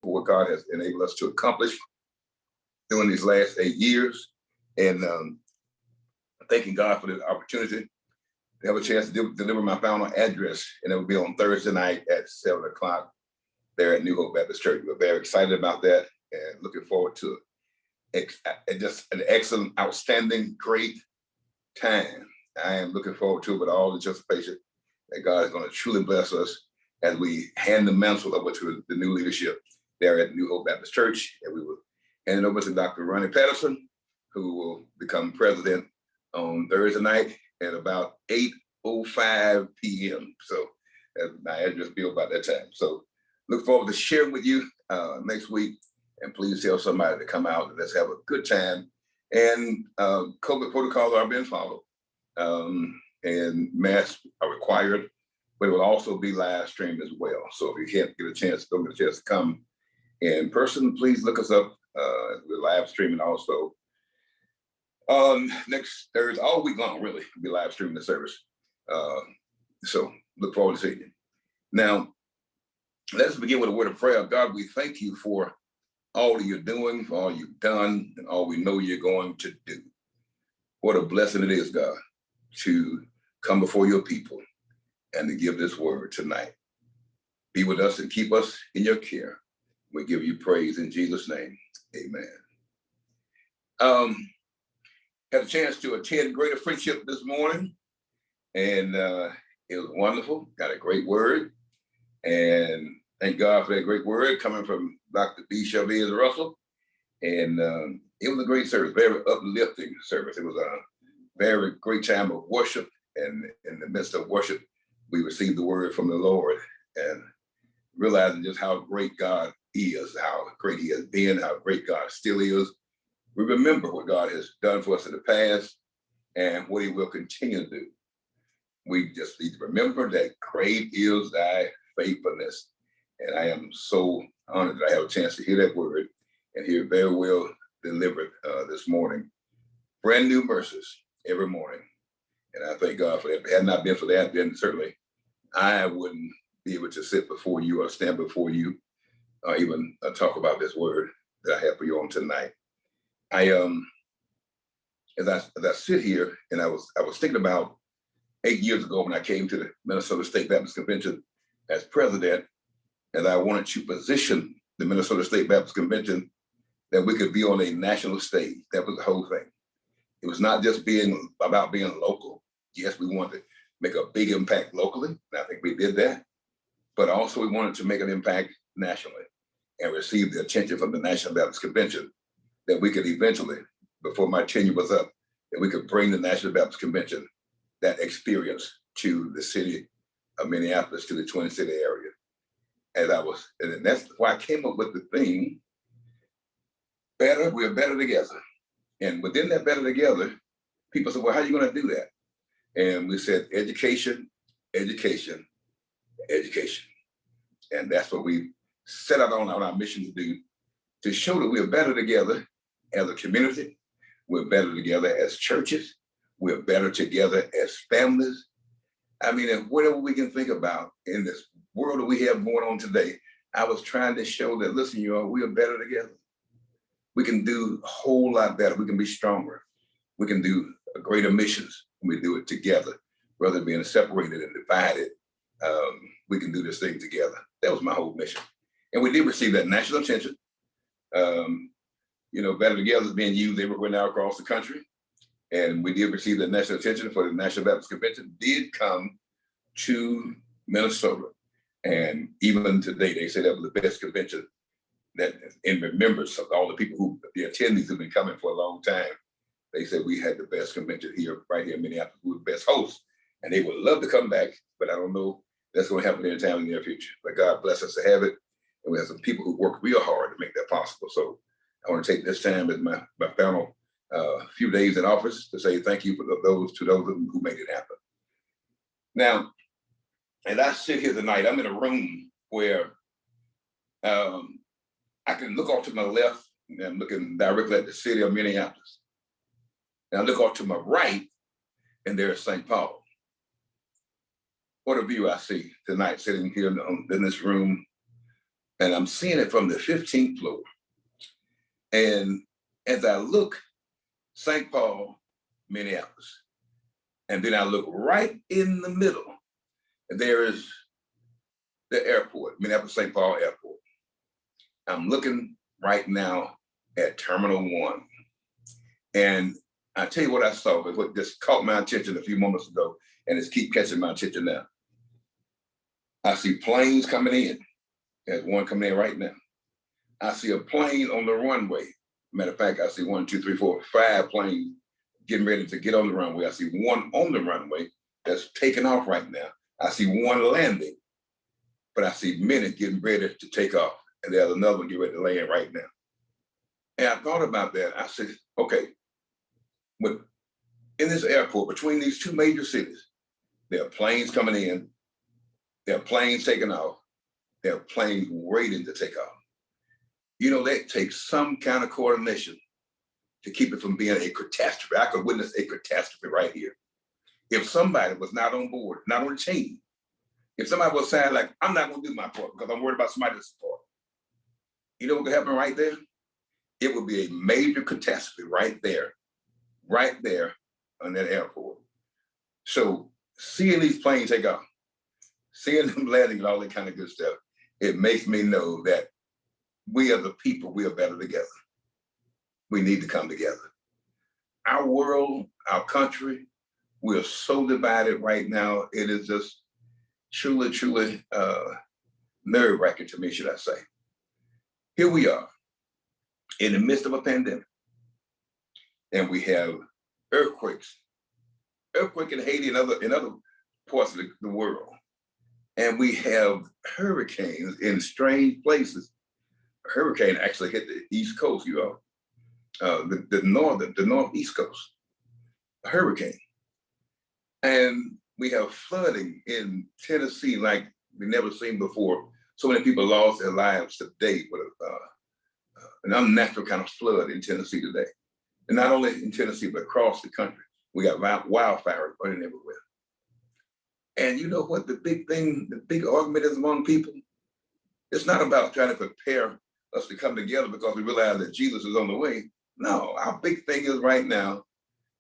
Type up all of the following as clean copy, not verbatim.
for what God has enabled us to accomplish during these last 8 years. And thanking God for the opportunity to have a chance to deliver my final address. And it will be on Thursday night at 7 o'clock there at New Hope Baptist Church. We're very excited about that and looking forward to just an excellent, outstanding, great time. I am looking forward to it with all the anticipation that God is going to truly bless us as we hand the mantle over to the new leadership there at New Hope Baptist Church. And we will hand it over to Dr. Ronnie Patterson, who will become president on Thursday night at about 8:05 p.m. So my address will be about that time. So look forward to sharing with you next week. And please tell somebody to come out and let's have a good time. And COVID protocols are being followed. And masks are required, but it will also be live streamed as well. So if you can't get a chance, don't get a chance to come in person, please look us up. We're live streaming also. Next Thursday, all week long, really, we'll be live streaming the service. So look forward to seeing you. Now, let's begin with a word of prayer. God, we thank you for all that you're doing, for all you've done, and all we know you're going to do. What a blessing it is, God, to come before your people and to give this word tonight. Be with us and keep us in your care. We give you praise in Jesus' name. Amen. Had a chance to attend Greater Friendship this morning, and it was wonderful. Got a great word, and thank God for that great word coming from Dr. B. Chavez Russell. And it was a great service, very uplifting service. It was a very great time of worship, and in the midst of worship, we received the word from the Lord and realizing just how great God is, how great he has been, how great God still is. We remember what God has done for us in the past and what he will continue to do. We just need to remember that great is thy faithfulness. And I am so honored that I have a chance to hear that word and hear it very well delivered this morning. Brand new mercies every morning. And I thank God for that. If it had not been for that, then certainly I wouldn't be able to sit before you or stand before you or even talk about this word that I have for you on tonight. As I sit here, and I was thinking about 8 years ago when I came to the Minnesota State Baptist Convention as president, and I wanted to position the Minnesota State Baptist Convention that we could be on a national stage. That was the whole thing. It was not just about being local. Yes, we wanted to make a big impact locally, and I think we did that. But also we wanted to make an impact nationally and receive the attention from the National Baptist Convention that we could eventually, before my tenure was up, that we could bring the National Baptist Convention that experience to the city of Minneapolis, to the Twin City area. And that's why I came up with the theme, we're better together. And within that better together, people said, well, how are you going to do that? And we said, education, education, education. And that's what we set out on our mission to do, to show that we're better together as a community, we're better together as churches, we're better together as families. I mean, and whatever we can think about in this world that we have going on today, I was trying to show that, listen, you all, we are better together. We can do a whole lot better. We can be stronger. We can do greater missions when we do it together, rather than being separated and divided. We can do this thing together. That was my whole mission. And we did receive that national attention. Better Together is being used everywhere now across the country. And we did receive that national attention for the National Baptist Convention did come to Minnesota. And even today, they say that was the best convention that in remembrance of all the people the attendees who've been coming for a long time. They said we had the best convention here, right here in Minneapolis. We were the best hosts. And they would love to come back, but I don't know that's going to happen anytime in the near future. But God bless us to have it. And we have some people who work real hard to make that possible. So I want to take this time as my final few days in office to say thank you for those who made it happen. Now, as I sit here tonight, I'm in a room where I can look off to my left and I'm looking directly at the city of Minneapolis. And I look off to my right and there's St. Paul. What a view I see tonight sitting here in this room And I'm seeing it from the 15th floor. And as I look, St. Paul, Minneapolis, and then I look right in the middle, and there is the airport, Minneapolis St. Paul Airport. I'm looking right now at Terminal 1. And I tell you what I saw, but what just caught my attention a few moments ago, and it's keep catching my attention now. I see planes coming in. There's one coming in right now. I see a plane on the runway. Matter of fact, I see 1, 2, 3, 4, 5 planes getting ready to get on the runway. I see one on the runway that's taking off right now. I see one landing, but I see many getting ready to take off. And there's another one getting ready to land right now. And I thought about that. I said, okay, but in this airport, between these two major cities, there are planes coming in, there are planes taking off, there are planes waiting to take off. You know, that takes some kind of coordination to keep it from being a catastrophe. I could witness a catastrophe right here. If somebody was not on board, not on the team, if somebody was saying like, I'm not gonna do my part because I'm worried about somebody else's part, you know what could happen right there? It would be a major catastrophe right there on that airport. So seeing these planes take off, seeing them landing and all that kind of good stuff, it makes me know that we are the people, we are better together. We need to come together. Our world, our country, we are so divided right now. It is just truly nerve-wracking to me, should I say. Here we are in the midst of a pandemic, and we have earthquake in Haiti and other parts of the world. And we have hurricanes in strange places. A hurricane actually hit the East Coast, you know, the northeast coast, a hurricane. And we have flooding in Tennessee like we never seen before. So many people lost their lives today with an unnatural kind of flood in Tennessee today. And not only in Tennessee, but across the country. We got wildfires burning everywhere. And you know what the big argument is among people? It's not about trying to prepare us to come together because we realize that Jesus is on the way. No, our big thing is right now,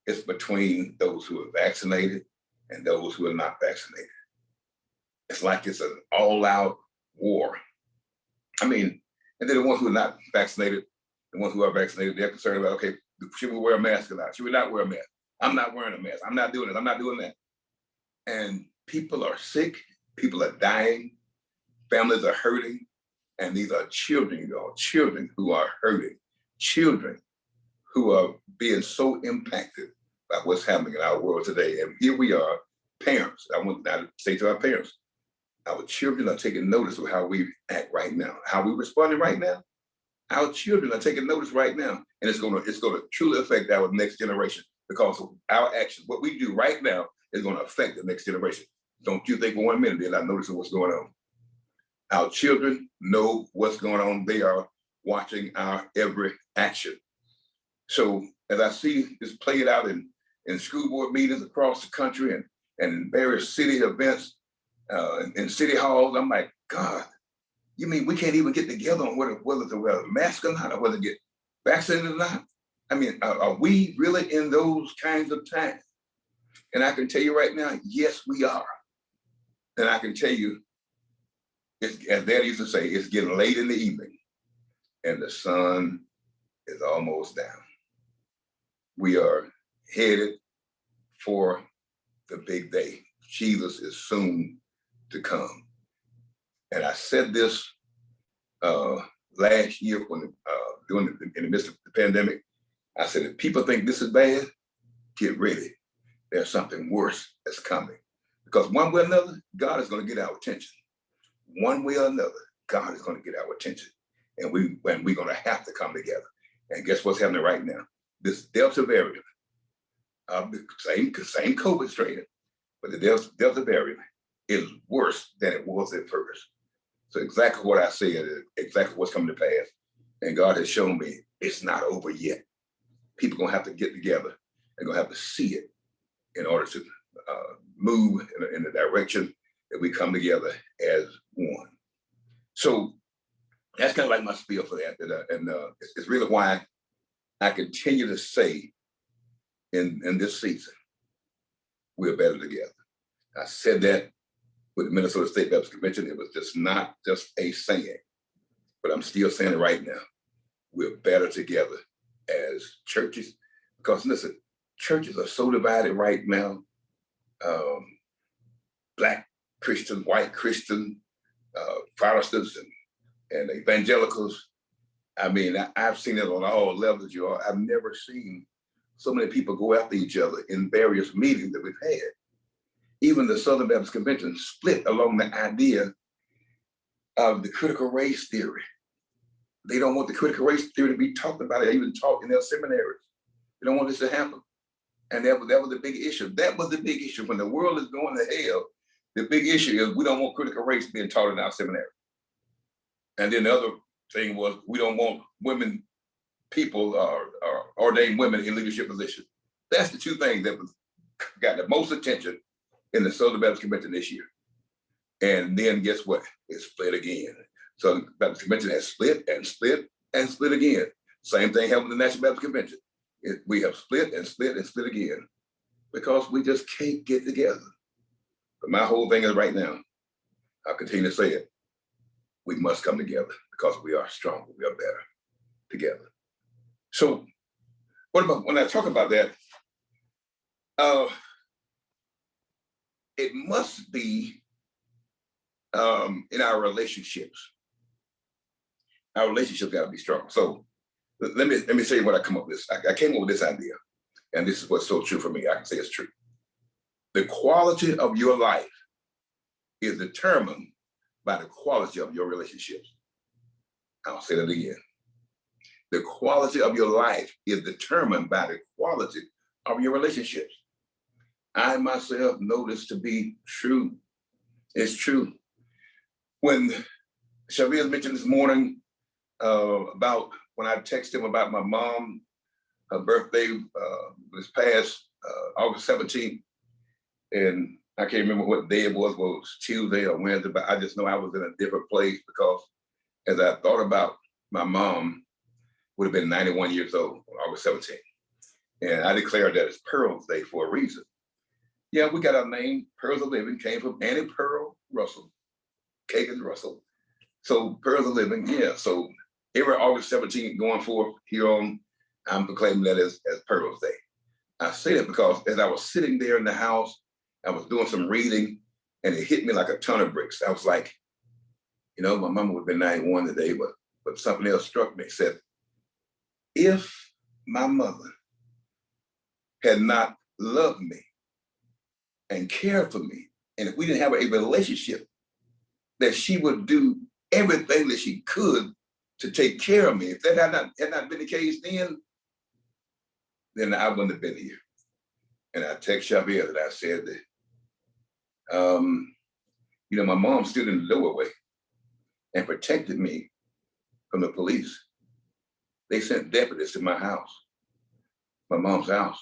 it's between those who are vaccinated and those who are not vaccinated. It's like it's an all-out war. I mean, and then the ones who are not vaccinated, the ones who are vaccinated, they're concerned about, okay, should we wear a mask or not? Should we not wear a mask? I'm not wearing a mask. I'm not doing it. I'm not doing that. And people are sick. People are dying. Families are hurting. And these are children, y'all, children who are hurting, children who are being so impacted by what's happening in our world today. And here we are, parents. I want to say to our parents, our children are taking notice of how we act right now, how we responding right now. Our children are taking notice right now, and it's gonna truly affect our next generation because of our actions. What we do right now is gonna affect the next generation. Don't you think for 1 minute they're not noticing what's going on? Our children know what's going on. They are watching our every action. So as I see this played out in school board meetings across the country and in various city events, in city halls, I'm like, God, you mean we can't even get together on whether to wear a mask or not, or whether to get vaccinated or not? I mean, are we really in those kinds of times? And I can tell you right now, yes, we are. And I can tell you, it's, as Dad used to say, it's getting late in the evening and the sun is almost down. We are headed for the big day. Jesus is soon to come. And I said this last year when in the midst of the pandemic. I said, if people think this is bad, get ready. There's something worse that's coming. Because one way or another, God is going to get our attention. One way or another, God is going to get our attention. And we're going to have to come together. And guess what's happening right now? This Delta variant, the same COVID strain, but the Delta variant is worse than it was at first. So exactly what I said is exactly what's coming to pass. And God has shown me it's not over yet. People are going to have to get together. They're going to have to see it in order to move in the direction that we come together as one. So That's kind of like my spiel for that. And it's really why I continue to say in this season, we're better together. I said that with the Minnesota State Baptist Convention. It was just not just a saying, but I'm still saying it right now. We're better together as churches, because listen, churches are so divided right now. Black Christian, white Christian, Protestants, and evangelicals. I mean, I've seen it on all levels, y'all. I've never seen so many people go after each other in various meetings that we've had. Even the Southern Baptist Convention split along the idea of the critical race theory. They don't want the critical race theory to be talked about, or even taught in their seminaries. They don't want this to happen. And that was the big issue. That was the big issue. When the world is going to hell, the big issue is we don't want critical race being taught in our seminary. And then the other thing was we don't want women, people or ordained women in leadership positions. That's the two things that got the most attention in the Southern Baptist Convention this year. And then guess what? It split again. So the Baptist Convention has split and split and split again. Same thing happened in the National Baptist Convention. We have split and split and split again because we just can't get together. But my whole thing is right now, I'll continue to say it, we must come together because we are stronger, we are better together. So what about, when I talk about that, it must be in our relationships. Our relationships got to be strong. So let me say what I come up with. I came up with this idea, and this is what's so true for me. I can say it's true. The quality of your life is determined by the quality of your relationships. I'll say that again. The quality of your life is determined by the quality of your relationships. I myself know this to be true. It's true. When Shavir mentioned this morning about when I texted him about my mom, her birthday was past August 17th, and I can't remember what day it was, whether it was Tuesday or Wednesday, but I just know I was in a different place because as I thought about my mom, would have been 91 years old on August 17th. And I declared that it's Pearl's Day for a reason. Yeah, we got our name, Pearls of Living, came from Annie Pearl Russell, Kagan Russell. So Pearls of Living, yeah. So every August 17th going forth here on, I'm proclaiming that as Pearl's Day. I say that because as I was sitting there in the house, I was doing some reading and it hit me like a ton of bricks. I was like, you know, my mama would have been 91 today, but something else struck me. It said, if my mother had not loved me and cared for me, and if we didn't have a relationship, that she would do everything that she could to take care of me. If that had not been the case then I wouldn't have been here. And I text Shavir that I said that, you know, my mom stood in the doorway and protected me from the police. They sent deputies to my house, my mom's house,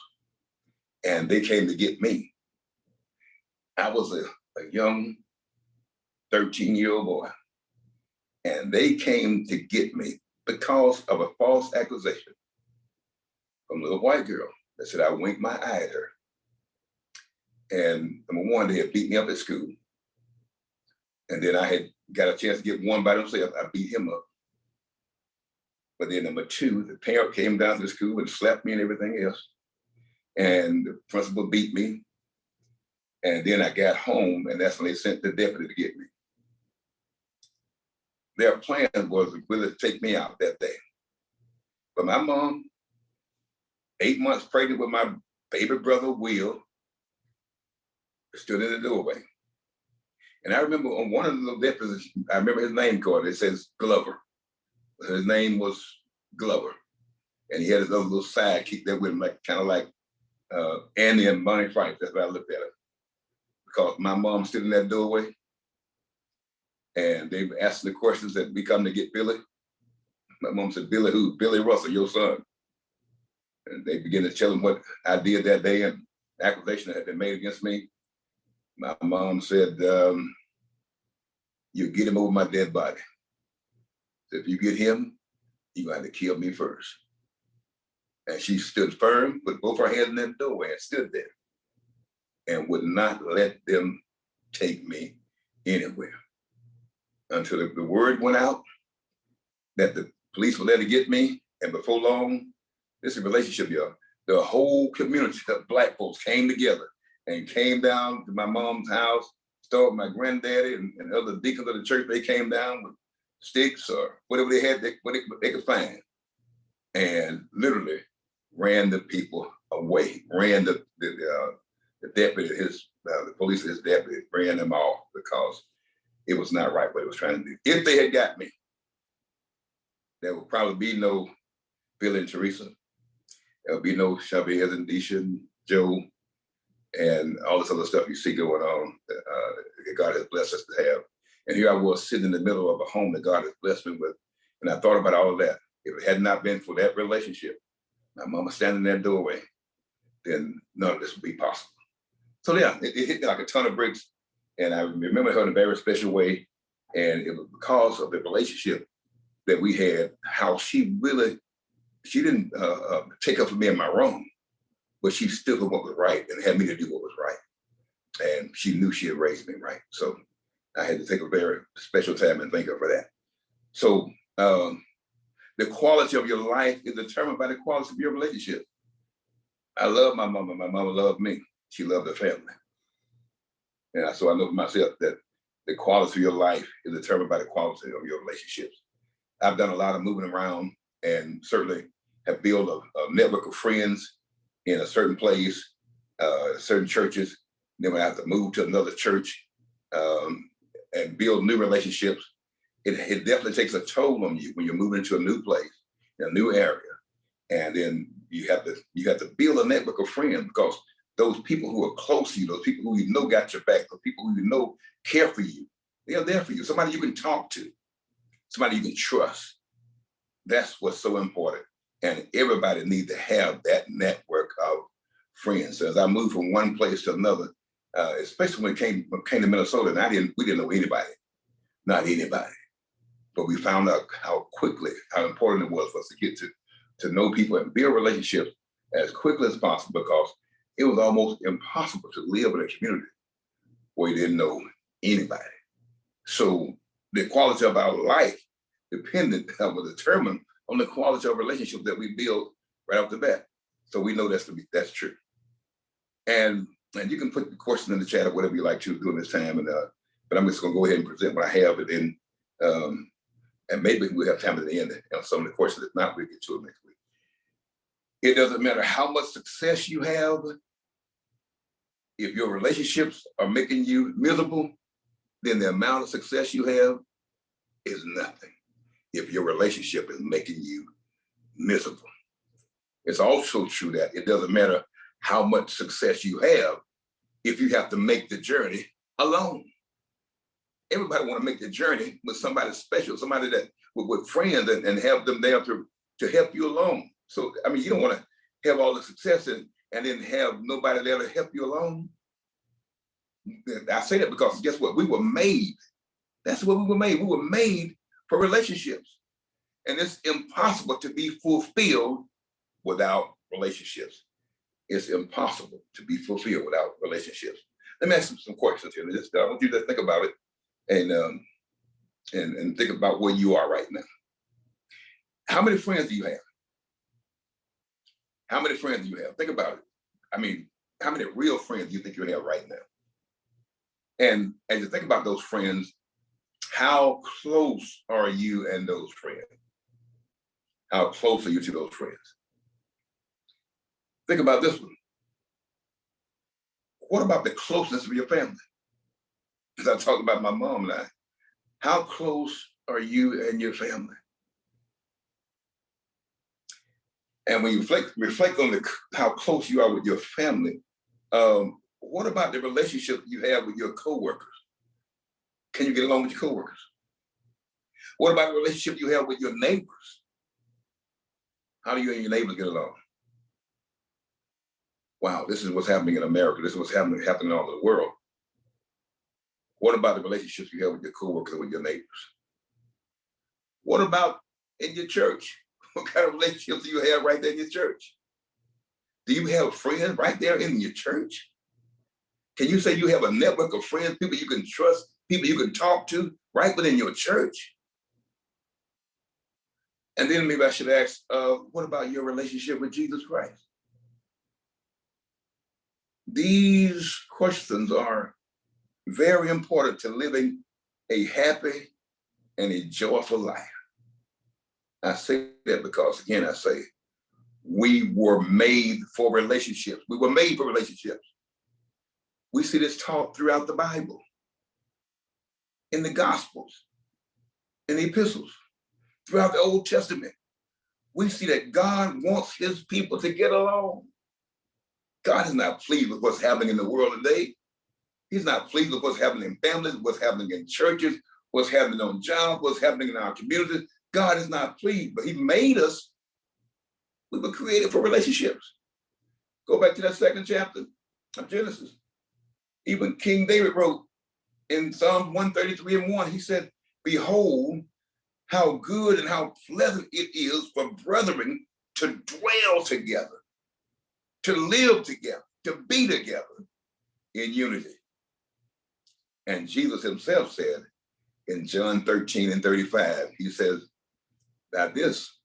and they came to get me. I was a young 13-year-old boy, and they came to get me because of a false accusation from a little white girl that said I winked my eye at her. And number one, they had beat me up at school. And then I had got a chance to get one by themselves. I beat him up. But then number two, the parent came down to the school and slapped me and everything else. And the principal beat me. And then I got home, and that's when they sent the deputy to get me. Their plan was really to take me out that day. But my mom, 8 months pregnant with my baby brother, Will, stood in the doorway. And I remember on one of the deputies, I remember his name card, it says Glover. His name was Glover. And he had his other little sidekick there with him, like kind of like Andy and Bonnie Frank. That's why I looked at him. Because my mom stood in that doorway and they were asking the questions that we come to get Billy. My mom said, Billy who? Billy Russell, your son. And they began to tell him what I did that day and the accusation that had been made against me. My mom said, you get him over my dead body. If you get him, you're going to have to kill me first. And she stood firm, put both her hands in that doorway and stood there and would not let them take me anywhere until the word went out that the police were there to get me. And before long, this is a relationship, y'all. The whole community of Black folks came together and came down to my mom's house, started with my granddaddy and other deacons of the church. They came down with sticks or whatever they had, what they could find, and literally ran the people away, ran the deputy, the police, his deputy, ran them off because it was not right what it was trying to do. If they had got me, there would probably be no Bill and Teresa. There would be no Shelby, and Deisha, and Joe, and all this other stuff you see going on that God has blessed us to have. And here I was sitting in the middle of a home that God has blessed me with. And I thought about all of that. If it had not been for that relationship, my mama standing in that doorway, then none of this would be possible. So yeah, it hit me like a ton of bricks. And I remember her in a very special way. And it was because of the relationship that we had, how she didn't take up for me in my wrong, but she stood for what was right and had me to do what was right. And she knew she had raised me right. So I had to take a very special time and thank her for that. So the quality of your life is determined by the quality of your relationship. I love my mama. My mama loved me. She loved her family. And so I know for myself that the quality of your life is determined by the quality of your relationships. I've done a lot of moving around and certainly have built a network of friends in a certain place, certain churches. Then when I have to move to another church and build new relationships, it definitely takes a toll on you when you're moving into a new place, in a new area. And then you have to build a network of friends, because those people who are close to you, those people who you know got your back, those people who you know care for you, they are there for you. Somebody you can talk to, somebody you can trust. That's what's so important. And everybody needs to have that network of friends. So as I moved from one place to another, especially when it came to Minnesota, and we didn't know anybody, not anybody. But we found out how important it was for us to get to know people and build relationships as quickly as possible, because it was almost impossible to live in a community where you didn't know anybody. So the quality of our life was determined on the quality of relationships that we build right off the bat. So we know that's true. And you can put the question in the chat or whatever you like to during this time. But I'm just going to go ahead and present what I have, and maybe we'll have time at the end on some of the questions. If not, we'll get to it next week. It doesn't matter how much success you have. If your relationships are making you miserable, then the amount of success you have is nothing. If your relationship is making you miserable. It's also true that it doesn't matter how much success you have if you have to make the journey alone. Everybody want to make the journey with somebody special, somebody that with friends and have them there to help you along. So, I mean, you don't want to have all the success and then have nobody there to help you along. I say that because guess what? We were made. That's what we were made. We were made for relationships. And it's impossible to be fulfilled without relationships. It's impossible to be fulfilled without relationships. Let me ask you some questions here. I want you to think about it and think about where you are right now. How many friends do you have? How many friends do you have? Think about it. I mean, how many real friends do you think you have right now? And as you think about those friends, how close are you and those friends? How close are you to those friends? Think about this one. What about the closeness of your family? As I talked about my mom and I, how close are you and your family? And when you reflect on how close you are with your family, what about the relationship you have with your coworkers? Can you get along with your coworkers? What about the relationship you have with your neighbors? How do you and your neighbors get along? Wow, this is what's happening in America. This is what's happening all over the world. What about the relationships you have with your coworkers and with your neighbors? What about in your church? What kind of relationships do you have right there in your church? Do you have friends right there in your church? Can you say you have a network of friends, people you can trust, people you can talk to right within your church? And then maybe I should ask, what about your relationship with Jesus Christ? These questions are very important to living a happy and a joyful life. I say that because, again, I say, we were made for relationships. We were made for relationships. We see this taught throughout the Bible, in the Gospels, in the epistles, throughout the Old Testament. We see that God wants his people to get along. God is not pleased with what's happening in the world today. He's not pleased with what's happening in families, what's happening in churches, what's happening on jobs, what's happening in our communities. God is not pleased, but he made us. We were created for relationships. Go back to that second chapter of Genesis. Even King David wrote in Psalm 133:1, he said, behold, how good and how pleasant it is for brethren to dwell together, to live together, to be together in unity. And Jesus himself said in John 13:35, he says, by this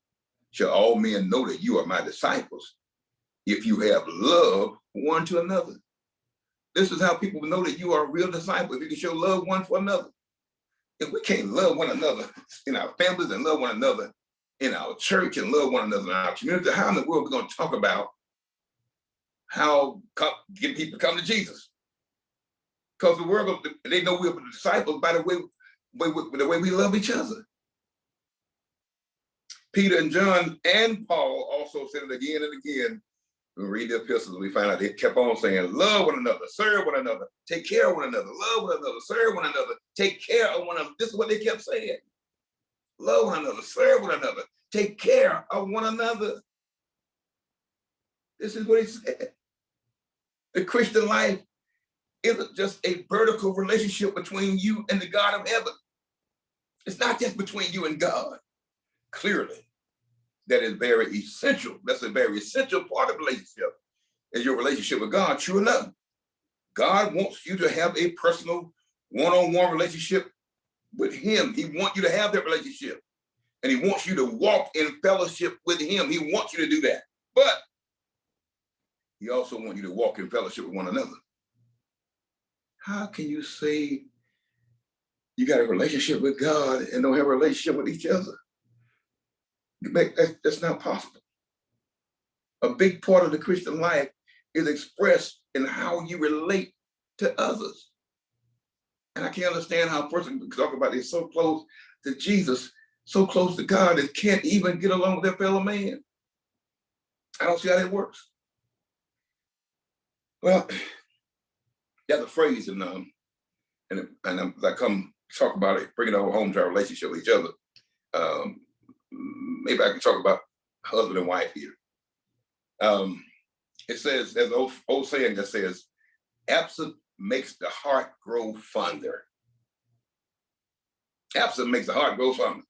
shall all men know that you are my disciples, if you have love one to another. This is how people know that you are a real disciple, if you can show love one for another. If we can't love one another in our families and love one another in our church and love one another in our community, how in the world are we going to talk about how get people to come to Jesus? Because the world, they know we're disciples by the way we love each other. Peter and John and Paul also said it again and again. We read the epistles, we find out they kept on saying, love one another, serve one another, take care of one another, love one another, serve one another, take care of one another. This is what they kept saying. Love one another, serve one another, take care of one another. This is what he said. The Christian life isn't just a vertical relationship between you and the God of heaven. It's not just between you and God. Clearly, that is very essential. That's a very essential part of relationship, is your relationship with God. True enough, God wants you to have a personal one-on-one relationship with him. He wants you to have that relationship, and he wants you to walk in fellowship with him. He wants you to do that, but he also wants you to walk in fellowship with one another. How can you say you got a relationship with God and don't have a relationship with each other? That's not possible. A big part of the Christian life is expressed in how you relate to others. And I can't understand how a person can talk about they're so close to Jesus, so close to God, and can't even get along with their fellow man. I don't see how that works. Well, there's a phrase, and I come talk about it, bring it all home to our relationship with each other. Maybe I can talk about husband and wife here. It says, there's an old saying that says, absence makes the heart grow fonder. Absence makes the heart grow fonder.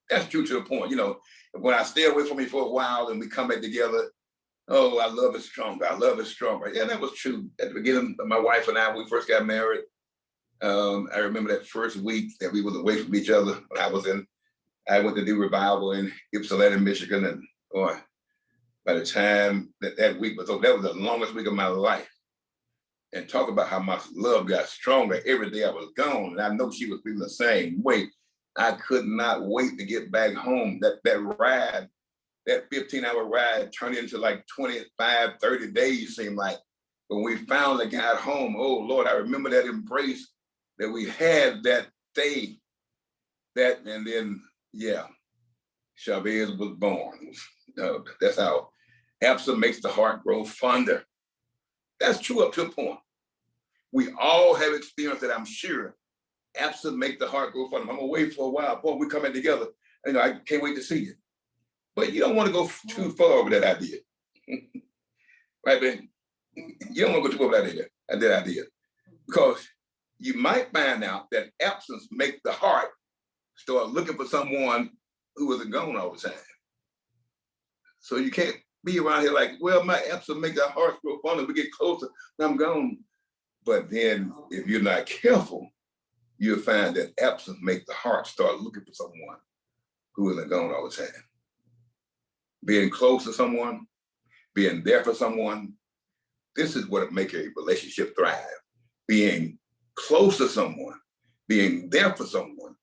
That's true to a point. You know, when I stay away from you for a while and we come back together, oh, our love is stronger. Our love is stronger. Yeah, that was true. At the beginning, my wife and I, when we first got married, I remember that first week that we was away from each other. When I went to do revival in Ypsilanti, Michigan, and boy, by the time that week was over, that was the longest week of my life. And talk about how my love got stronger every day I was gone. And I know she was feeling the same way. I could not wait to get back home. That ride, that 15-hour ride turned into like 25, 30 days, seemed like. When we finally got home, oh Lord, I remember that embrace that we had that day. And then, yeah, Chavez was born. That's how absence makes the heart grow fonder. That's true up to a point. We all have experienced that, I'm sure. Absence makes the heart grow fonder. I'm away for a while. Boy, we're coming together. You know, I can't wait to see you. But you don't want to go too far over that idea. Right, man? You don't want to go too far over that idea. Because you might find out that absence makes the heart start looking for someone who wasn't gone all the time. So you can't be around here like, well, my absence make our hearts grow fonder. We get closer, and I'm gone. But then if you're not careful, you'll find that absence make the heart start looking for someone who isn't gone all the time. Being close to someone, being there for someone, this is what make a relationship thrive. Being close to someone, being there for someone.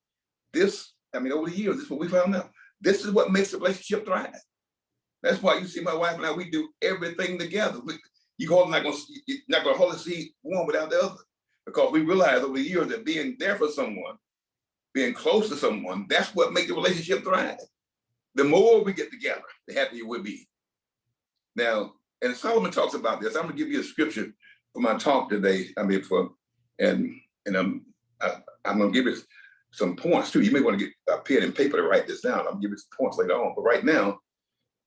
This, I mean, over the years, this is what we found out. This is what makes a relationship thrive. That's why you see my wife and I, we do everything together. You're not gonna hardly see one without the other, because we realize over the years that being there for someone, being close to someone, that's what makes the relationship thrive. The more we get together, the happier we'll be. Now, and Solomon talks about this. I'm gonna give you a scripture for my talk today. And I'm gonna give you some points too. You may want to get a pen and paper to write this down. I'll give you some points later on. But right now,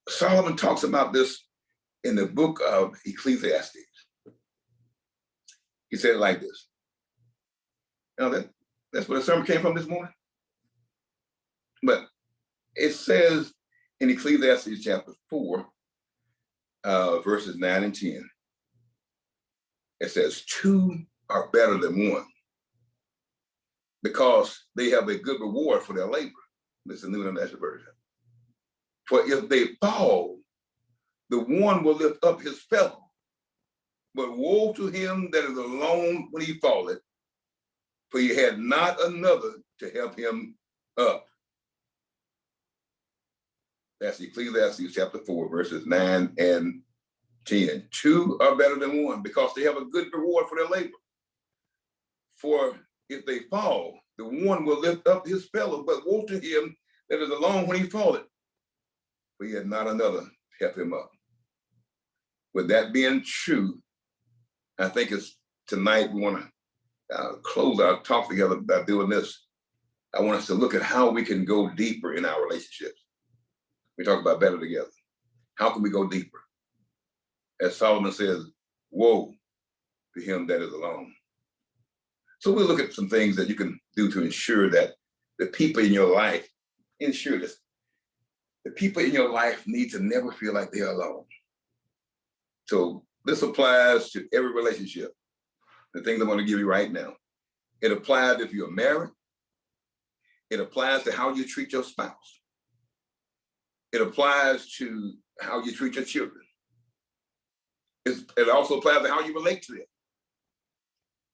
Solomon talks about this in the book of Ecclesiastes. He said it like this. Now that's where the sermon came from this morning. But it says in Ecclesiastes chapter 4, verses 9 and 10, it says, two are better than one, because they have a good reward for their labor. This is the New International Version. For if they fall, the one will lift up his fellow. But woe to him that is alone when he falleth, for he had not another to help him up. That's Ecclesiastes chapter 4, verses 9 and 10. Two are better than one, because they have a good reward for their labor. For if they fall, the one will lift up his fellow, but woe to him that is alone when he falleth, for he had not another to help him up. With that being true, I think it's tonight we want to close our talk together by doing this. I want us to look at how we can go deeper in our relationships. We talk about better together. How can we go deeper? As Solomon says, woe to him that is alone. So we'll look at some things that you can do to ensure that the people in your life, ensure this, the people in your life need to never feel like they're alone. So this applies to every relationship. The things I'm going to give you right now. It applies if you're married. It applies to how you treat your spouse. It applies to how you treat your children. It also applies to how you relate to them.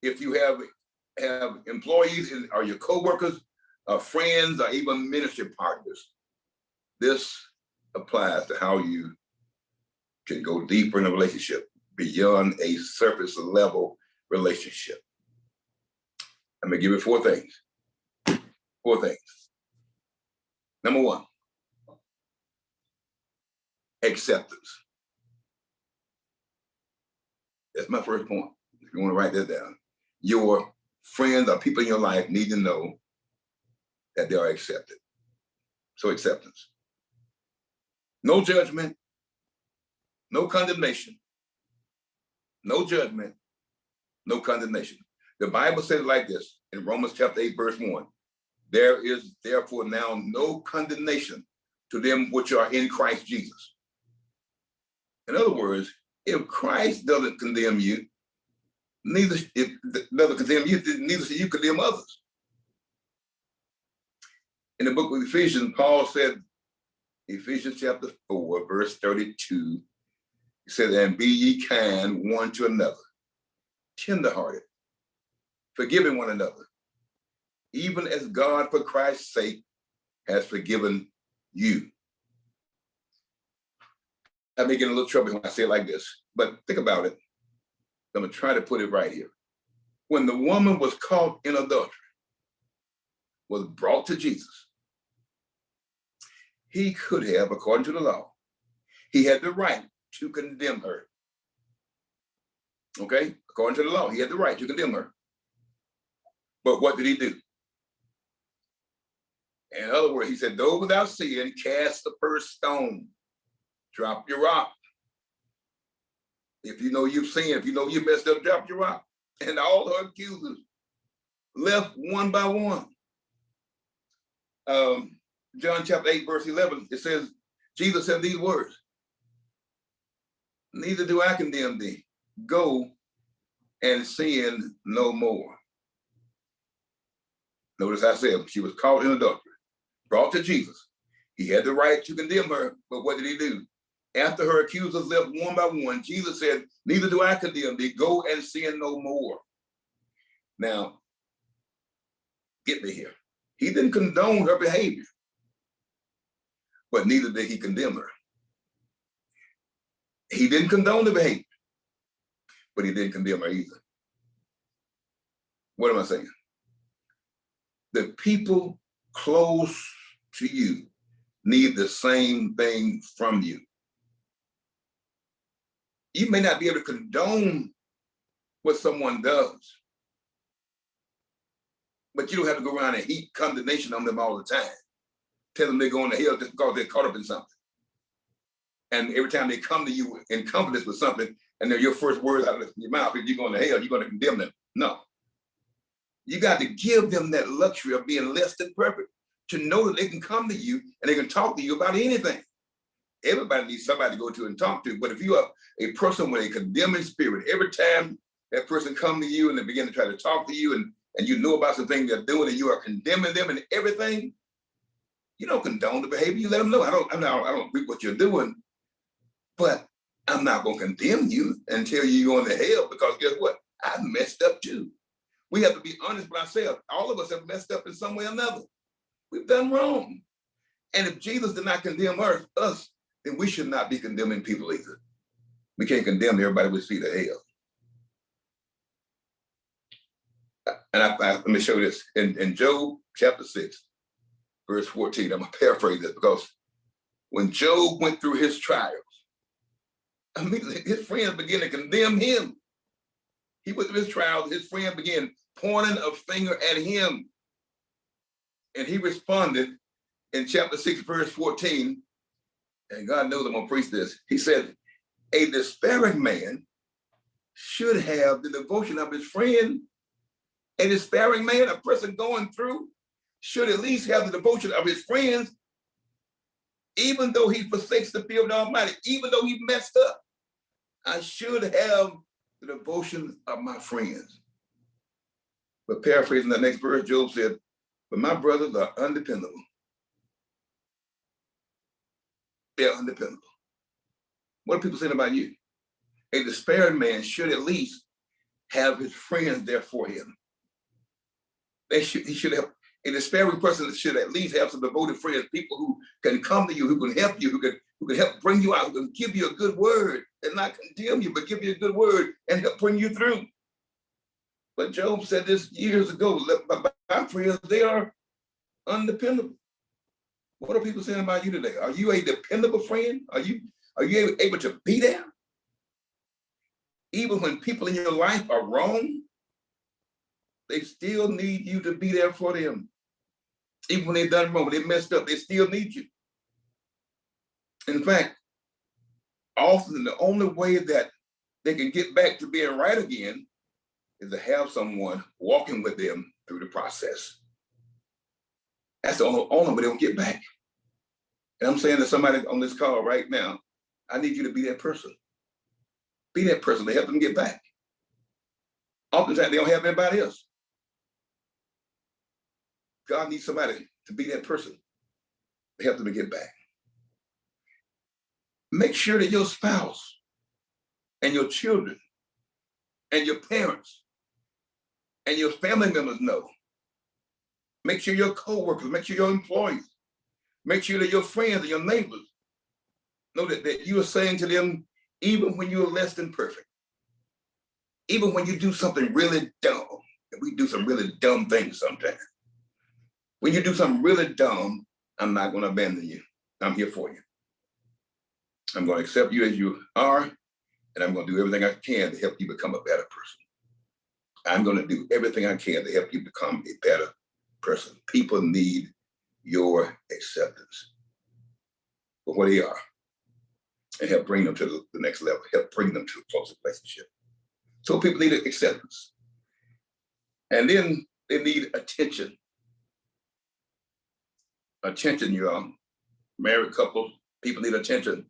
If you have employees or your coworkers, or friends, or even ministry partners, this applies to how you can go deeper in a relationship beyond a surface level relationship. I'm gonna give you four things. Four things. Number one, acceptance. That's my first point. If you want to write that down, your friends or people in your life need to know that they are accepted. So acceptance. No judgment, no condemnation, no judgment, no condemnation. The Bible says it like this in Romans chapter 8, verse 1. There is therefore now no condemnation to them which are in Christ Jesus. In other words, if Christ doesn't condemn you, neither should you condemn others. In the book of Ephesians, Paul said, Ephesians chapter 4, verse 32, he said, and be ye kind one to another, tenderhearted, forgiving one another, even as God for Christ's sake has forgiven you. I may get in a little trouble when I say it like this, but think about it. I'm gonna try to put it right here. When the woman was caught in adultery, was brought to Jesus, he could have, according to the law, he had the right to condemn her. Okay, according to the law, he had the right to condemn her. But what did he do? In other words, he said, those without sin, cast the first stone. Drop your rock. If you know you've sinned, if you know you messed up, drop your rock. And all her accusers left one by one. John chapter 8, verse 11, it says, Jesus said these words, neither do I condemn thee. Go and sin no more. Notice I said she was caught in adultery, brought to Jesus. He had the right to condemn her, but what did he do? After her accusers left one by one, Jesus said, neither do I condemn thee. Go and sin no more. Now, get me here. He didn't condone her behavior, but neither did he condemn her. He didn't condone the behavior, but he didn't condemn her either. What am I saying? The people close to you need the same thing from you. You may not be able to condone what someone does, but you don't have to go around and heap condemnation on them all the time. Tell them they're going to hell just because they're caught up in something. And every time they come to you in confidence with something, and they're your first words out of your mouth, if you're going to hell, you're going to condemn them. No. You got to give them that luxury of being less than perfect, to know that they can come to you and they can talk to you about anything. Everybody needs somebody to go to and talk to, but if you are a person with a condemning spirit, every time that person come to you and they begin to try to talk to you and you know about some things they're doing and you are condemning them and everything, you don't condone the behavior. You let them know, I don't agree with what you're doing, but I'm not going to condemn you and tell you you're going to hell, because guess what? I messed up too. We have to be honest with ourselves. All of us have messed up in some way or another. We've done wrong. And if Jesus did not condemn us, then we should not be condemning people either. We can't condemn everybody with feet of hell. And let me show you this. In Job chapter 6, verse 14, I'm going to paraphrase this, because when Job went through his trials, immediately his friends began to condemn him. He went through his trials, his friend began pointing a finger at him. And he responded in chapter 6, verse 14, and God knows I'm going to preach this. He said, a despairing man should have the devotion of his friend. A despairing man, a person going through, should at least have the devotion of his friends, even though he forsakes the fear of the Almighty, even though he messed up. I should have the devotion of my friends. But paraphrasing the next verse, Job said, but my brothers are undependable. They're undependable. What are people saying about you? A despairing man should at least have his friends there for him. He should have, a despairing person should at least have some devoted friends, people who can come to you, who can help you, who can help bring you out, who can give you a good word and not condemn you, but give you a good word and help bring you through. But Job said this years ago, my friends, they are undependable. What are people saying about you today? Are you a dependable friend? Are you able to be there? Even when people in your life are wrong, they still need you to be there for them. Even when they've done wrong, when they messed up, they still need you. In fact, often the only way that they can get back to being right again is to have someone walking with them through the process. That's the only way they'll get back. And I'm saying to somebody on this call right now, I need you to be that person. Be that person to help them get back. Oftentimes they don't have anybody else. God needs somebody to be that person to help them to get back. Make sure that your spouse and your children and your parents and your family members know. Make sure your coworkers, make sure your employees, make sure that your friends and your neighbors know that you are saying to them, even when you're less than perfect, even when you do something really dumb, and we do some really dumb things sometimes. When you do something really dumb, I'm not going to abandon you. I'm here for you. I'm going to accept you as you are, and I'm going to do everything I can to help you become a better person. I'm going to do everything I can to help you become a better person. People need your acceptance for what they are and help bring them to the next level, help bring them to a closer relationship. So people need acceptance. And then they need attention. attention, you all. Married couples, people need attention.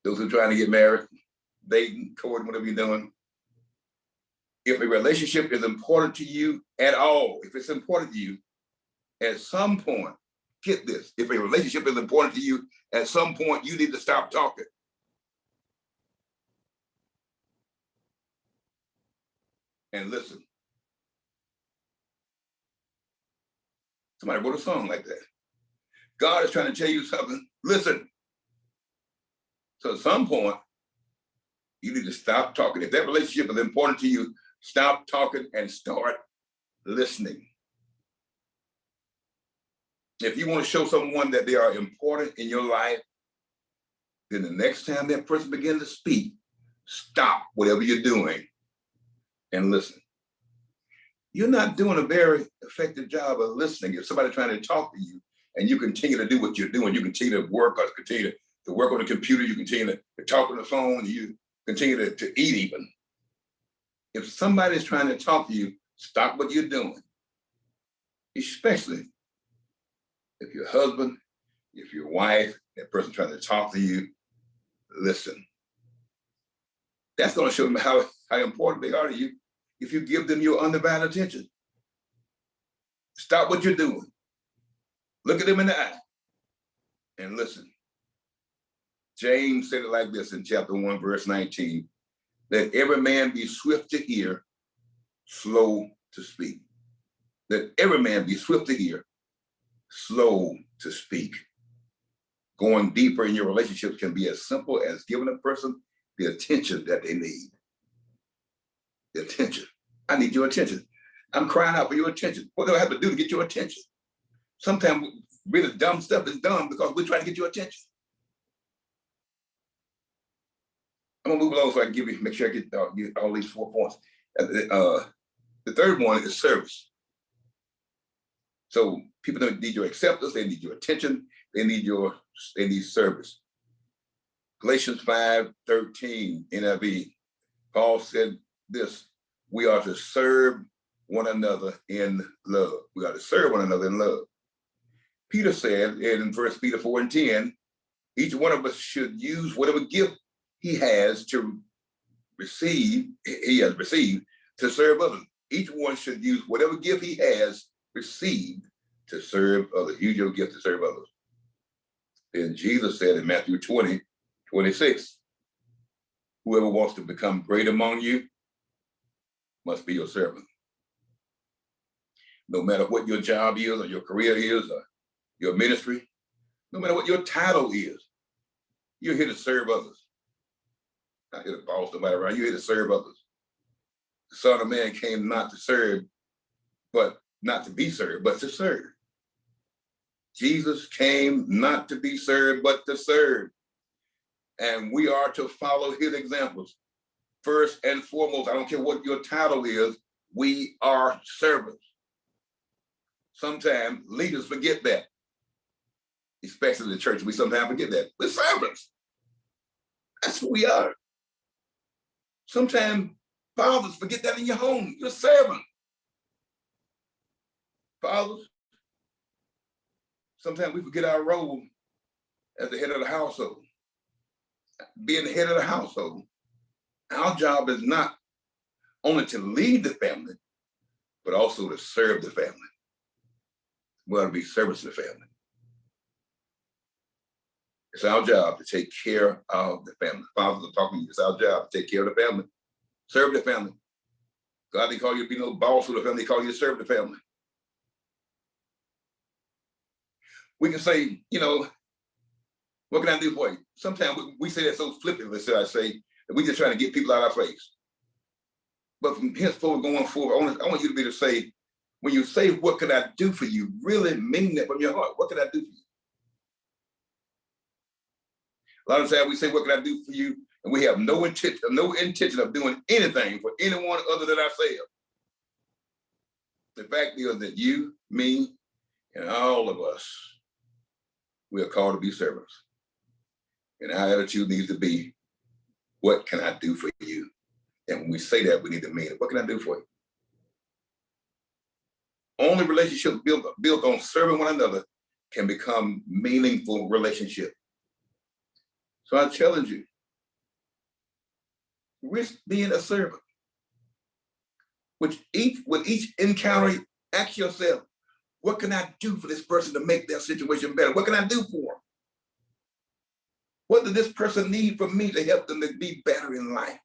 Those who are trying to get married, dating, courting, whatever you're doing. If a relationship is important to you at all, if it's important to you, at some point, get this, if a relationship is important to you, at some point, you need to stop talking. And listen. Somebody wrote a song like that. God is trying to tell you something. Listen. So at some point, you need to stop talking. If that relationship is important to you, stop talking and start listening. If you want to show someone that they are important in your life, then the next time that person begins to speak, stop whatever you're doing and listen. You're not doing a very effective job of listening. If somebody's trying to talk to you and you continue to do what you're doing, you continue to work or continue to work on the computer, you continue to talk on the phone, you continue to eat even. If somebody's trying to talk to you, stop what you're doing. Especially if your husband, if your wife, that person trying to talk to you, listen. That's going to show them how important they are to you if you give them your undivided attention. Stop what you're doing. Look at them in the eye and listen. James said it like this in chapter 1, verse 19. Let every man be swift to hear, slow to speak. Let every man be swift to hear, slow to speak. Going deeper in your relationships can be as simple as giving a person the attention that they need. The attention. I need your attention. I'm crying out for your attention. What do I have to do to get your attention? Sometimes really dumb stuff is done because we're trying to get your attention. I'm gonna move along so I can make sure I get all these 4 points. The third one is service. So people don't need your acceptance, they need your attention, they need service. Galatians 5:13 NIV, Paul said this, we are to serve one another in love. We are to serve one another in love. Peter said in 1 Peter 4:10, each one of us should use whatever gift he has received to serve others. Each one should use whatever gift he has received to serve others. Use your gift to serve others. Then Jesus said in Matthew 20:26, whoever wants to become great among you must be your servant. No matter what your job is or your career is or your ministry, no matter what your title is, you're here to serve others. Not here to boss somebody around, you're here to serve others. The Son of Man came not to serve, but not to be served, but to serve. Jesus came not to be served, but to serve. And we are to follow his examples. First and foremost, I don't care what your title is, we are servants. Sometimes leaders forget that, especially the church. We sometimes forget that. We're servants. That's who we are. Sometimes fathers forget that in your home. You're a servant. Fathers, sometimes we forget our role as the head of the household. Being the head of the household, our job is not only to lead the family, but also to serve the family. We ought to be servants to the family. It's our job to take care of the family. Fathers are talking to you. It's our job to take care of the family. Serve the family. God didn't call you to be no boss of the family. He called you to serve the family. We can say, what can I do for you? Sometimes we say that so flippantly, should I say, that we just trying to get people out of our face. But from henceforth going forward, I want you to be able to say, when you say, what can I do for you, really mean that from your heart. What can I do for you? A lot of times we say, what can I do for you? And we have no intention of doing anything for anyone other than ourselves. The fact is that you, me, and all of us, we are called to be servants. And our attitude needs to be, what can I do for you? And when we say that, we need to mean it. What can I do for you? Only relationship built on serving one another can become meaningful relationship. So I challenge you, risk being a servant. With each encounter, ask yourself, what can I do for this person to make their situation better? What can I do for them? What does this person need from me to help them to be better in life?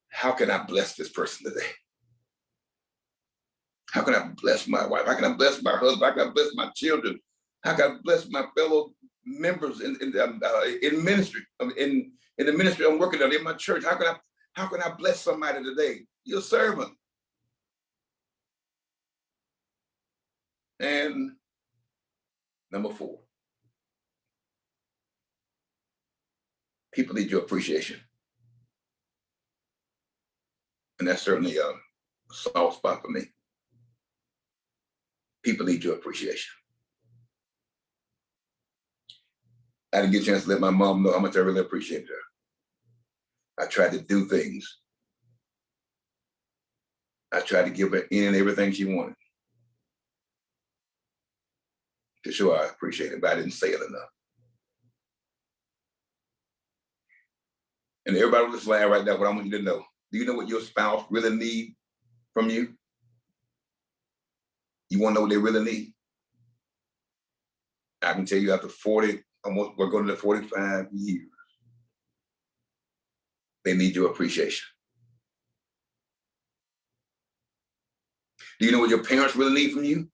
How can I bless this person today? How can I bless my wife? How can I bless my husband? How can I bless my children? How can I bless my fellow members in ministry, in the ministry I'm working on, in my church? How can I bless somebody today? You're a servant. And number 4, people need your appreciation. And that's certainly a soft spot for me. People need your appreciation. I didn't get a chance to let my mom know how much I really appreciate her. I tried to do things. I tried to give her any and everything she wanted to show her I appreciate it, but I didn't say it enough. And everybody on this line right now, what I want you to know, do you know what your spouse really needs from you? You want to know what they really need? I can tell you after 40, almost we're going to 45 years, they need your appreciation. Do you know what your parents really need from you?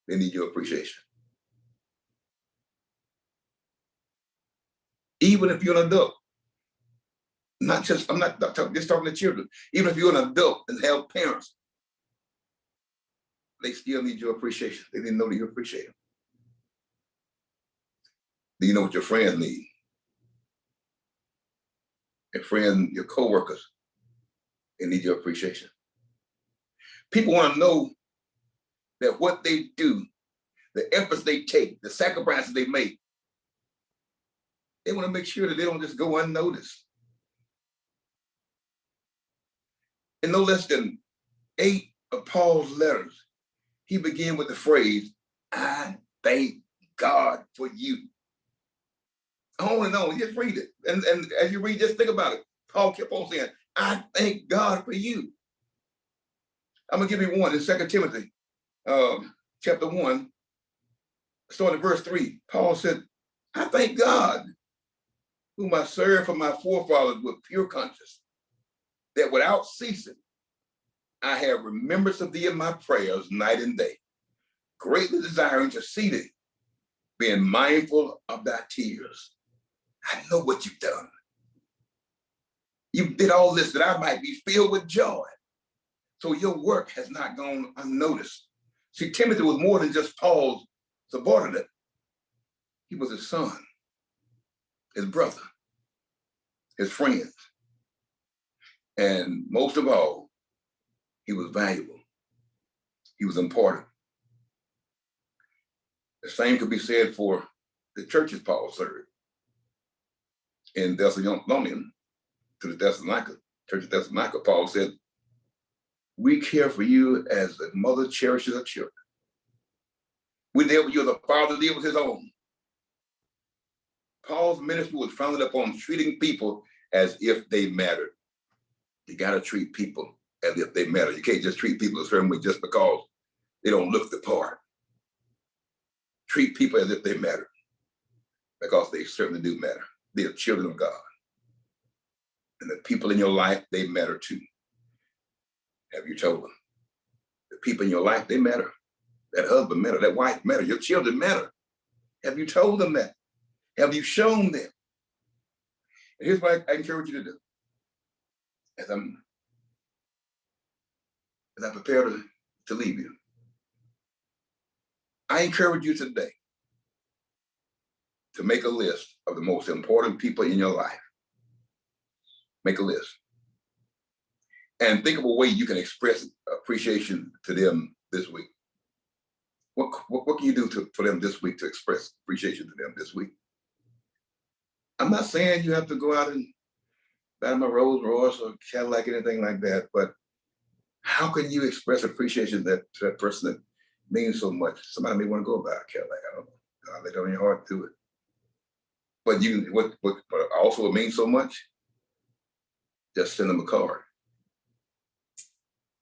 They need your appreciation. Even if you're an adult, I'm not just talking to children. Even if you're an adult and have parents, they still need your appreciation. They didn't know that you appreciate them. Do you know what your friends need? Your friends, your coworkers, they need your appreciation. People want to know that what they do, the efforts they take, the sacrifices they make, they want to make sure that they don't just go unnoticed. In no less than 8 of Paul's letters, he began with the phrase, I thank God for you. On and on, just read it. And as you read, just think about it. Paul kept on saying, I thank God for you. I'm gonna give you one in 2 Timothy, chapter 1, starting at verse 3. Paul said, I thank God, whom I served for my forefathers with pure conscience, that without ceasing, I have remembrance of thee in my prayers night and day, greatly desiring to see thee, being mindful of thy tears. I know what you've done. You did all this that I might be filled with joy. So your work has not gone unnoticed. See, Timothy was more than just Paul's subordinate. He was his son, his brother, his friend. And most of all, he was valuable. He was important. The same could be said for the churches Paul served. In Thessalonians, to the Thessalonica, Church of Thessalonica, Paul said, we care for you as the mother cherishes her children. We deal with you as a father deals with his own. Paul's ministry was founded upon treating people as if they mattered. You got to treat people as if they matter. You can't just treat people a certain way just because they don't look the part. Treat people as if they matter, because they certainly do matter. They are children of God. And the people in your life, they matter too. Have you told them? The people in your life, they matter. That husband matter, that wife matter, your children matter. Have you told them that? Have you shown them? And here's what I encourage you to do. As I prepare to leave you, I encourage you today to make a list of the most important people in your life. Make a list. And think of a way you can express appreciation to them this week. What can you do for them this week to express appreciation to them this week? I'm not saying you have to go out and buy them a Rolls Royce or Cadillac, anything like that, but How can you express appreciation to that person that means so much? Somebody may want to go about it, like, I don't know. God, they don't your heart to it. But but also it means so much. Just send them a card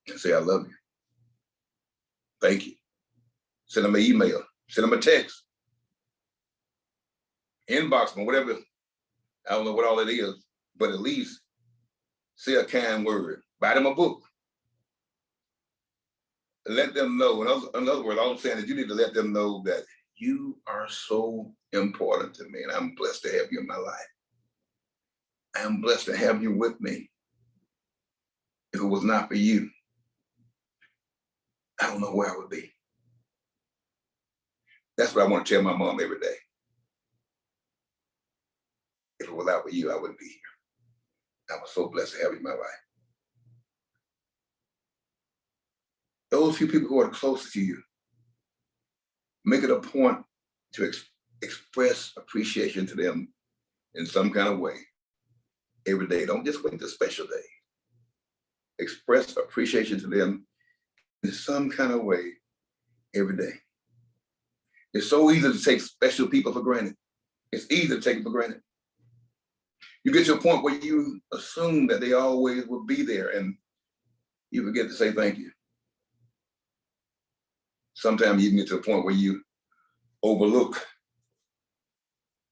and say, I love you. Thank you. Send them an email. Send them a text. Inbox them, whatever. I don't know what all it is, but at least say a kind word. Buy them a book. Let them know. In other words, all I'm saying is you need to let them know that you are so important to me, and I'm blessed to have you in my life. I'm blessed to have you with me. If it was not for you, I don't know where I would be. That's what I want to tell my mom every day. If it was not for you, I wouldn't be here. I was so blessed to have you in my life. Those few people who are closest to you, make it a point to express appreciation to them in some kind of way every day. Don't just wait till special day. Express appreciation to them in some kind of way every day. It's so easy to take special people for granted. It's easy to take them for granted. You get to a point where you assume that they always will be there and you forget to say thank you. Sometimes you can get to a point where you overlook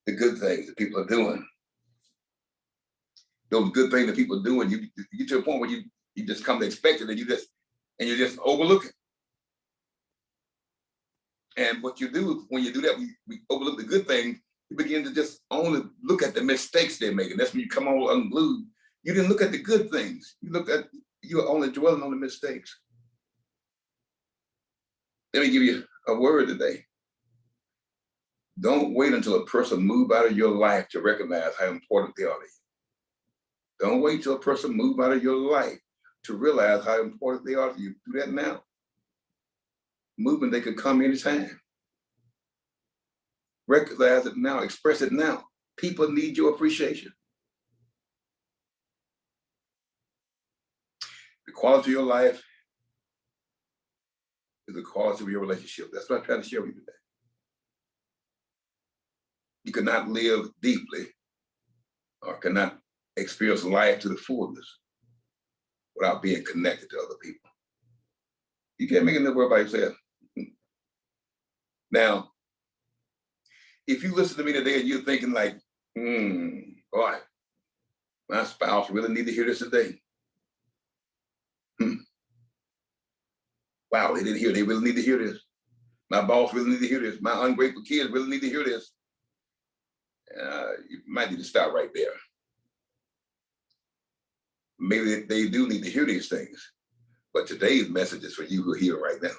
the good things that people are doing. Those good things that people are doing, you get to a point where you just come to expect it and you just overlook it. And what you do when you do that, we overlook the good things, you begin to just only look at the mistakes they're making. That's when you come all unglued. You didn't look at the good things. You were only dwelling on the mistakes. Let me give you a word today. Don't wait until a person moves out of your life to recognize how important they are to you. Don't wait till a person moves out of your life to realize how important they are to you. Do that now. Movement, they could come anytime. Recognize it now, express it now. People need your appreciation. The quality of your life is the quality of your relationship. That's what I'm trying to share with you today. You cannot live deeply or cannot experience life to the fullness without being connected to other people. You can't make it in the world by yourself. Now, if you listen to me today and you're thinking like, boy, my spouse really need to hear this today. Wow, they didn't hear. They really need to hear this. My boss really need to hear this. My ungrateful kids really need to hear this. You might need to stop right there. Maybe they do need to hear these things, but today's message is for you who are here right now.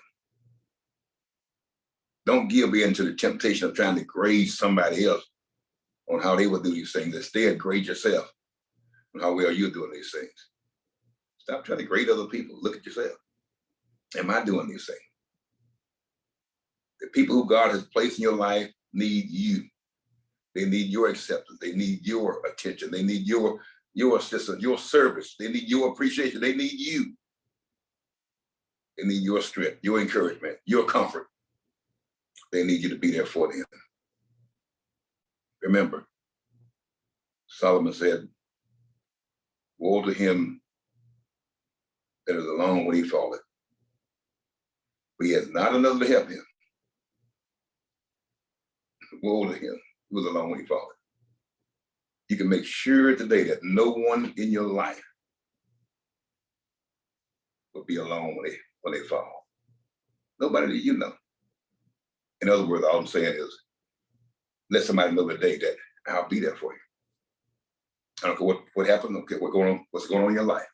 Don't give in to the temptation of trying to grade somebody else on how they will do these things. Instead, grade yourself on how well you're doing these things. Stop trying to grade other people. Look at yourself. Am I doing these things? The people who God has placed in your life need you. They need your acceptance. They need your attention. They need your assistance, your service. They need your appreciation. They need you. They need your strength, your encouragement, your comfort. They need you to be there for them. Remember, Solomon said, woe to him that is alone when he falleth, but he has not another to help him. Woe to him who is alone when he falleth. You can make sure today that no one in your life will be alone when they fall. Nobody that you know. In other words, all I'm saying is, let somebody know today that I'll be there for you. I don't care what happened, okay, what's going on in your life.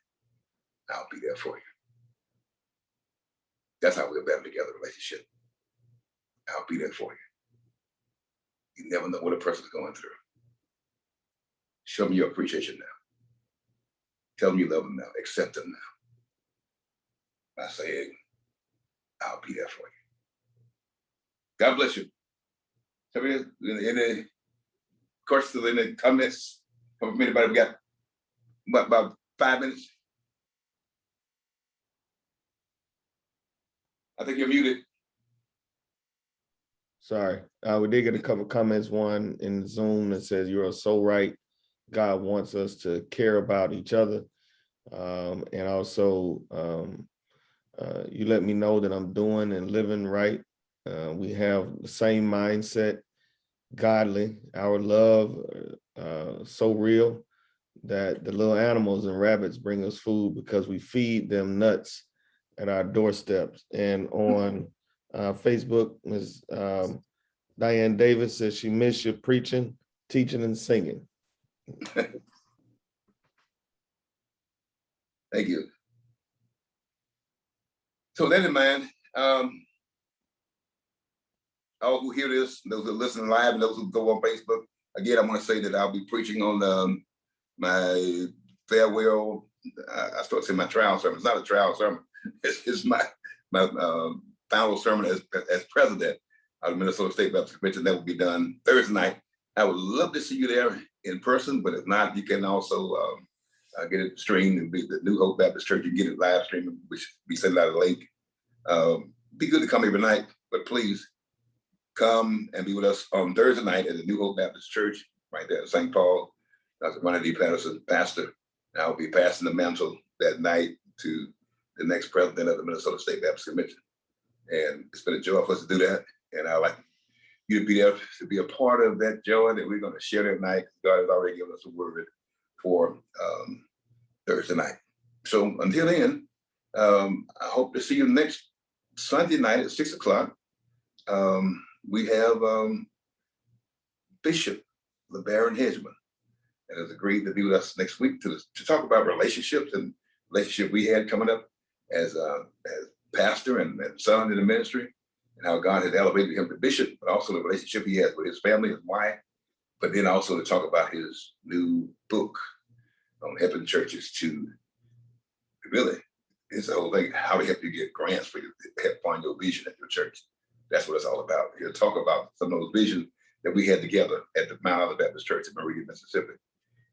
I'll be there for you. That's how we're better together relationship. I'll be there for you. You never know what a person's going through. Show them your appreciation now. Tell them you love them now. Accept them now. By saying, I'll be there for you. God bless you. Any questions in the comments from anybody? We got about 5 minutes. I think you're muted. Sorry. We did get a couple comments. One in Zoom that says, "You are so right. God wants us to care about each other." And also, you let me know that I'm doing and living right. We have the same mindset, godly, our love, so real that the little animals and rabbits bring us food because we feed them nuts at our doorsteps. And on Facebook, Ms. Diane Davis says she missed your preaching, teaching, and singing. Thank you. So that in mind, all who hear this, those who listen live, and those who go on Facebook, again, I want to say that I'll be preaching on my farewell. I start saying my trial sermon. It's not a trial sermon. It's my final sermon as president of the Minnesota State Baptist Convention. That will be done Thursday night. I would love to see you there in person, but if not, you can also get it streamed and be the New Hope Baptist Church. You can get it live streaming, which we send out a link. Be good to come every night, but please come and be with us on Thursday night at the New Hope Baptist Church right there in St. Paul. Dr. Ronnie D. Patterson, pastor. And I'll be passing the mantle that night to the next president of the Minnesota State Baptist Convention. And it's been a joy for us to do that. And I'd like you to be there to be a part of that joy that we're going to share that night. God has already given us a word for Thursday night. So until then, I hope to see you next Sunday night at 6 o'clock. We have Bishop LeBaron Hedgeman, and has agreed to be with us next week to talk about relationships and relationship we had coming up as pastor and son in the ministry, and how God has elevated him to bishop, but also the relationship he has with his family, his wife, but then also to talk about his new book on helping churches to really, it's the whole thing, how to help you get grants for you to help find your vision at your church. That's what it's all about. He'll talk about some of those visions that we had together at the Mount Olive Baptist Church in Meridian, Mississippi,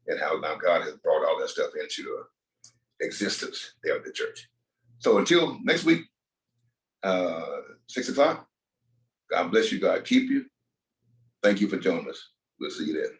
and how now God has brought all that stuff into existence there at the church. So until next week, 6 o'clock, God bless you, God keep you. Thank you for joining us. We'll see you then.